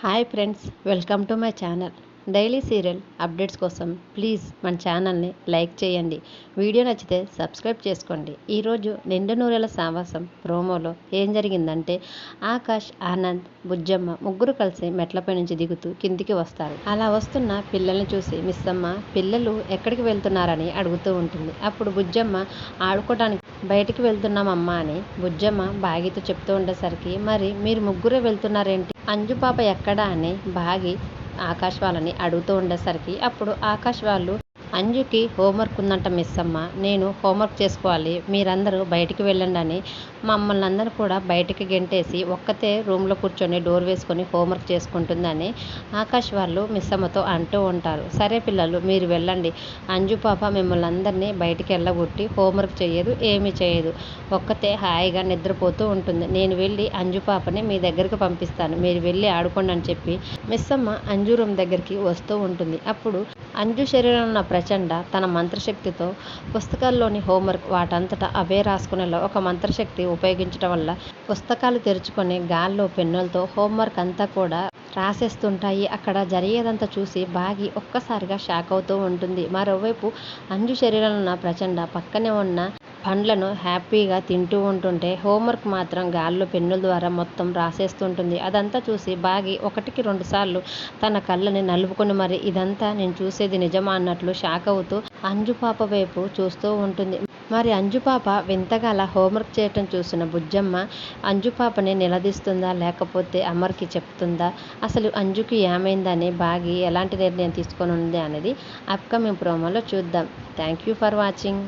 Hi friends, welcome to my channel. Daily serial updates కోసం please మన ఛానల్ని like చేయండి. వీడియో నచ్చితే సబ్స్క్రైబ్ చేసుకోండి. ఈరోజు నిండు నూరేళ్ల సావాసం ప్రోమోలో ఏం జరిగిందంటే, ఆకాష్, ఆనంద్, బుజ్జమ్మ ముగ్గురు కలిసి మెట్లపై నుంచి దిగుతూ కిందికి వస్తారు. అలా వస్తున్న పిల్లల్ని చూసి మిస్సమ్మ పిల్లలు ఎక్కడికి వెళ్తున్నారని అడుగుతూ ఉంటుంది. అప్పుడు బుజ్జమ్మ ఆడుకోవడానికి బయటికి వెళ్తున్నామమ్మా అని బుజ్జమ్మ బాగితో చెప్తూ ఉండేసరికి, మరి మీరు ముగ్గురే వెళ్తున్నారేంటి, అంజు పాప ఎక్కడా అని బాగి ఆకాష్ వాళ్ళని అడుగుతూ ఉండేసరికి, అప్పుడు ఆకాష్ వాళ్ళు, అంజుకి హోంవర్క్ ఉందంట మిస్సమ్మ, నేను హోంవర్క్ చేసుకోవాలి, మీరందరూ బయటికి వెళ్ళండి అని మమ్మల్ని అందరూ కూడా బయటికి గెంటేసి ఒక్కతే రూమ్లో కూర్చొని డోర్ వేసుకొని హోంవర్క్ చేసుకుంటుందని ఆకాష్ వాళ్ళు మిస్సమ్మతో అంటూ ఉంటారు. సరే పిల్లలు, మీరు వెళ్ళండి, అంజు పాప మిమ్మల్ని అందరినీ బయటికి వెళ్ళగొట్టి హోంవర్క్ చేయదు, ఏమీ చేయదు, ఒక్కతే హాయిగా నిద్రపోతూ ఉంటుంది. నేను వెళ్ళి అంజు పాపని మీ దగ్గరికి పంపిస్తాను, మీరు వెళ్ళి ఆడుకోండి అని చెప్పి మిస్సమ్మ అంజు రూమ్ దగ్గరికి వస్తూ ఉంటుంది. అప్పుడు అంజు శరీరంలో ఉన్న ప్రచండ తన మంత్రశక్తితో పుస్తకాల్లోని హోంవర్క్ వాటంతటా అవే రాసుకునేలా ఒక మంత్రశక్తి ఉపయోగించడం వల్ల పుస్తకాలు తెరుచుకొని గాల్లో పెన్నులతో హోంవర్క్ అంతా కూడా రాసేస్తుంటాయి. అక్కడ జరిగేదంతా చూసి బాగి ఒక్కసారిగా షాక్ అవుతూ ఉంటుంది. మరోవైపు అంజు శరీరంలో ఉన్న ప్రచండ పక్కనే ఉన్న పండ్లను హ్యాపీగా తింటూ ఉంటుంటే హోంవర్క్ మాత్రం గాల్లో పెన్నుల ద్వారా మొత్తం రాసేస్తుంటుంది. అదంతా చూసి బాగి ఒకటికి 2 సార్లు తన కళ్ళని నలుపుకొని, మరి ఇదంతా నేను చూసేది నిజమా అన్నట్లు షాక్ అవుతూ అంజు పాప వైపు చూస్తూ ఉంటుంది. మరి అంజు పాప వింతగా అలా హోంవర్క్ చేయటం చూసిన బుజ్జమ్మ అంజు పాపని నిలదీస్తుందా, లేకపోతే అమర్కి చెప్తుందా, అసలు అంజుకి ఏమైందని బాగి ఎలాంటి నిర్ణయం తీసుకొని ఉంది అనేది అప్కమింగ్ ప్రోమోలో చూద్దాం. Thank you for watching.